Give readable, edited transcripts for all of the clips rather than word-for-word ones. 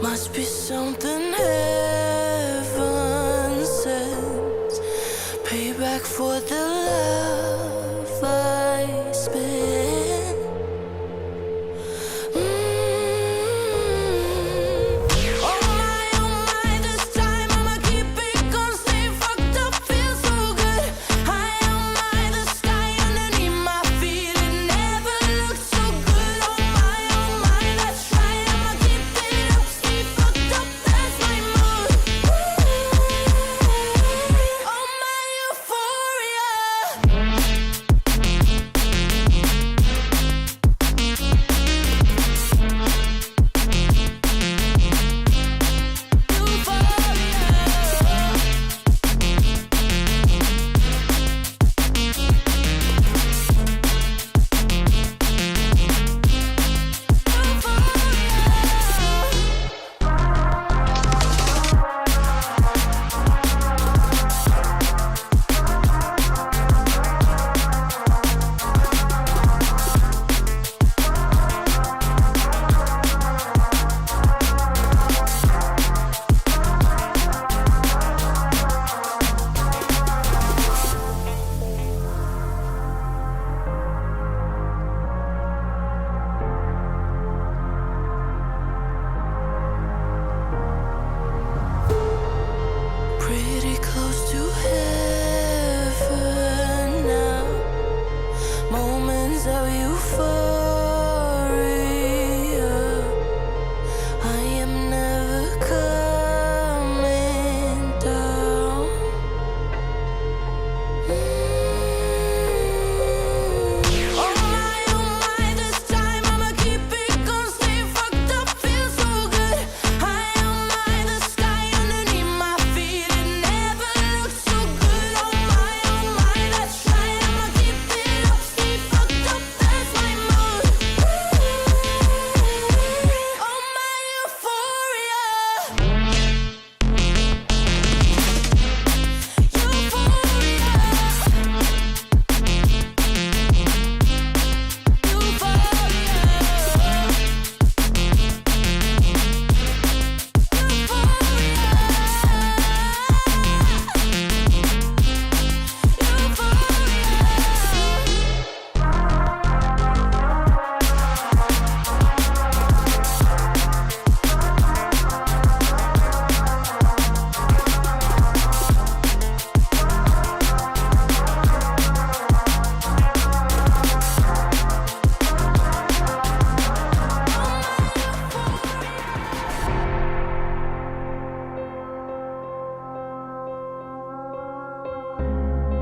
Must be something heaven sends. Payback for the love I spent.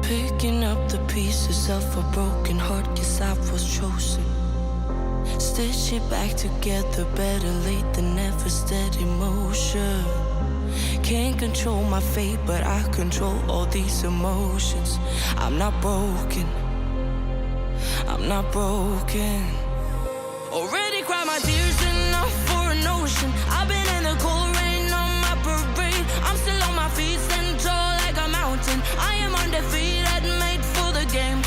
Picking up the pieces of a broken heart, guess I was chosen. Stitch it back together, better late than never, steady motion. Can't control my fate, but I control all these emotions. I'm not broken, I'm not broken. Already cried my tears enough for an ocean. I've been in the cold rain on my parade. I'm still on my feet, stand tall like a mountain. I am undefeated, made for the game.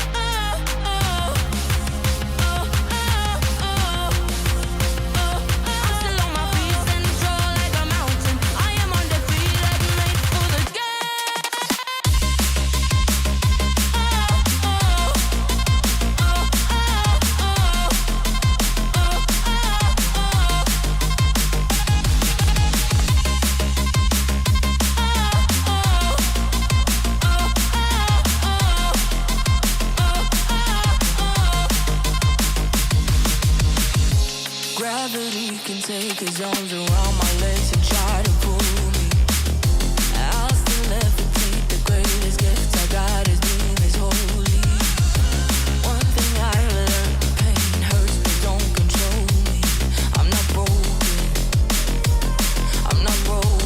Gravity can take his arms around my legs and try to pull me. I'll still levitate. The greatest gift I got is being this holy. One thing I learned, pain hurts but don't control me. I'm not broken, I'm not broken.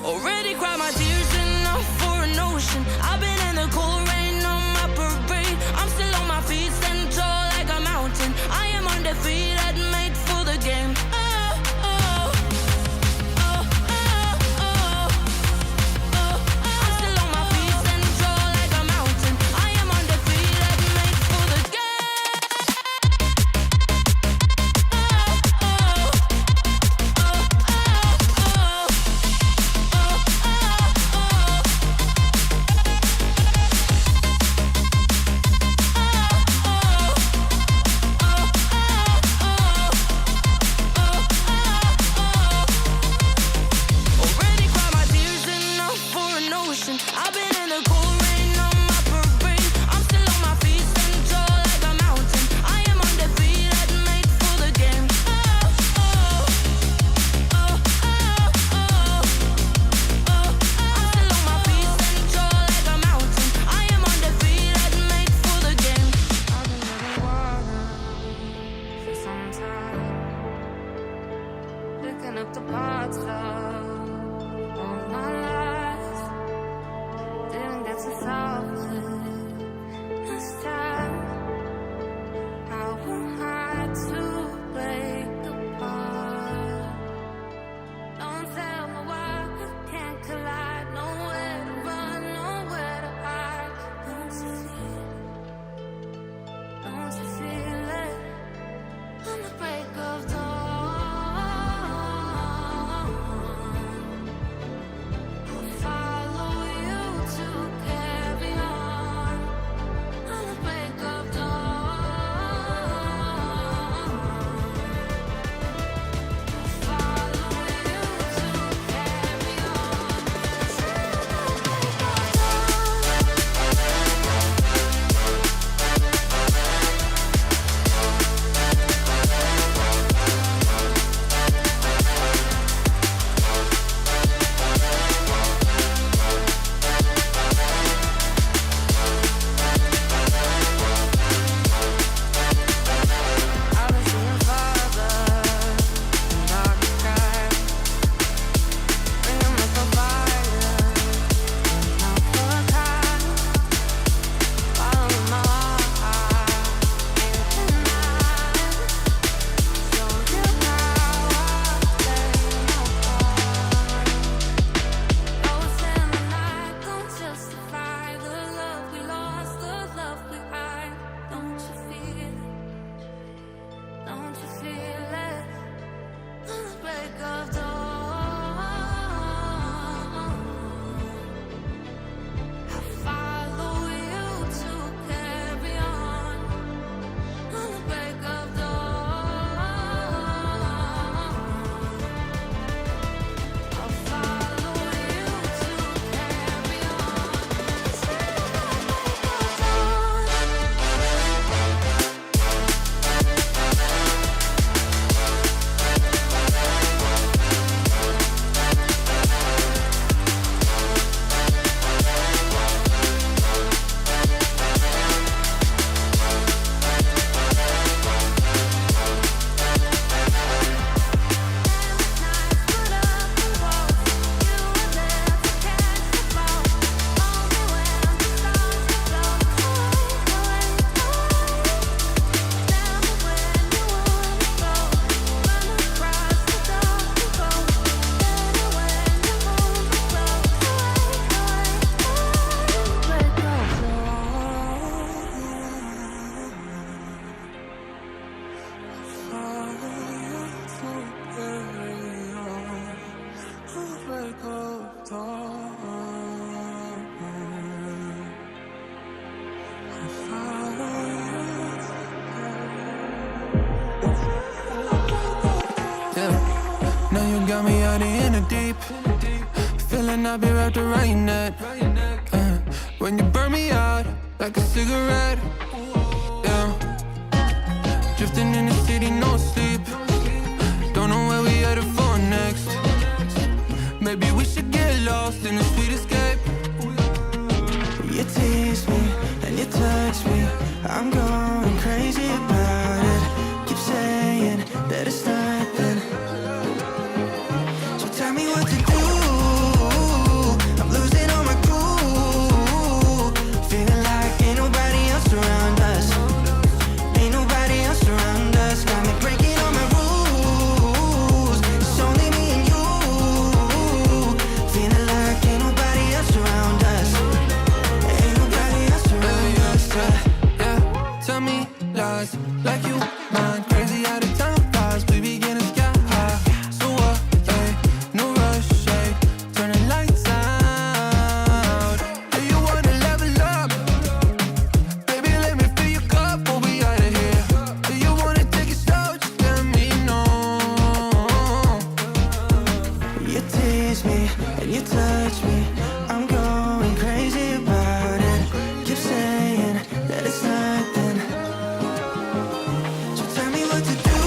Already cried my tears enough for an ocean. I've been in the cold rain on my parade. I'm still on my feet, stand tall like a mountain. I am undefeated, made for the game. Oh, oh, oh, oh, oh, oh, parts of all my life. Didn't get to solve it this time. How am I to break apart? Don't tell me why we can't collide. Nowhere to run, nowhere to hide. Don't you feel it? On the break of dawn, I'll follow you to carry on. On the break of dawn, follow you to carry on. I've been seeing farther in dark skies, bringing me so fire, not for time. Following my heart, ain't denied. Show you how I play my part. Ghosts in the night don't justify the love we lost, the love we hide. Don't you feel it? Don't you feel it? On the break of dawn, I follow you to carry on. On the break of dawn, I'll follow you to carry on. Now you got me out in the deep. Feeling I'll be wrapped around your neck. When you burn me out like a cigarette. Yeah. Drifting in the city, no sleep. Don't know where we headed for next. Maybe we should get lost in a sweet escape. You tease me and you touch me. I'm going crazy about it. Keep saying that it's nothing. So tell me what to do. I'm losing all my cool. Feeling like ain't nobody else around us. Ain't nobody else around us. Got me breaking all my rules. It's only me and you. Feeling like ain't nobody else around us. Ain't nobody else around us. Yeah, tell me lies like you mind. Crazy out of time flies. We be getting sky high. So what? Ay, no rush. Ay, turn the lights out. Do you wanna level up? Baby, let me fill your cup. We'll be out of here. Do you wanna take it slow? Just let me know. You tease me and you touch me. I'm going crazy about it. Keep saying that it's nothing. So tell me what to do.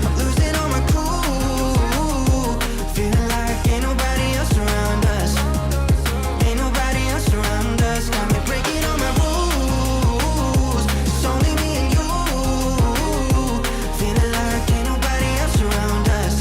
I'm losing all my cool. Feeling like ain't nobody else around us. Ain't nobody else around us. Got me breaking all my rules. It's only me and you. Feeling like ain't nobody else around us.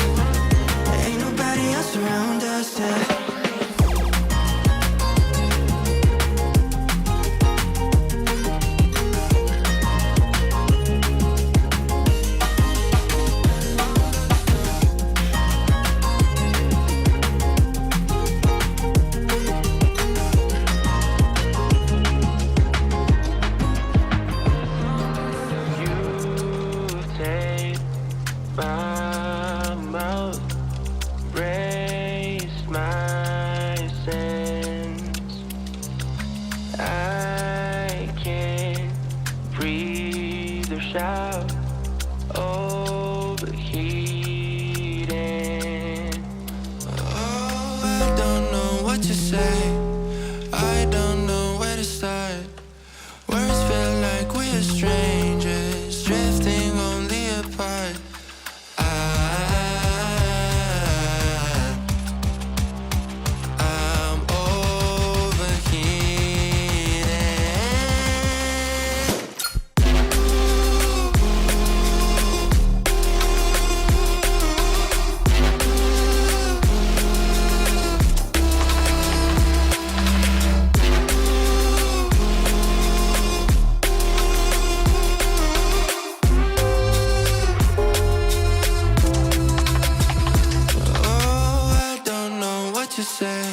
to say.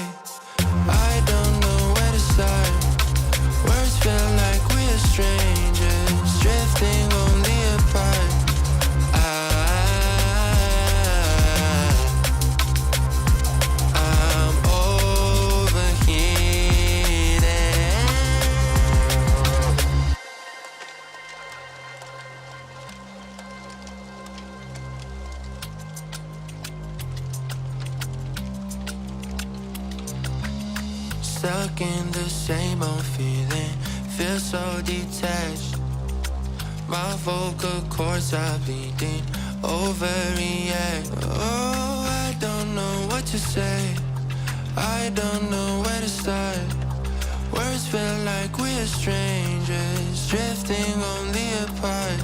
I don't know where to start. Words feel like we're strangers, drifting only apart. I'm overheating. Stuck in the same old feeling, feel so detached. My vocal cords are bleeding, overreact. Oh, I don't know what to say. I don't know where to start. Words feel like we're strangers, drifting only apart.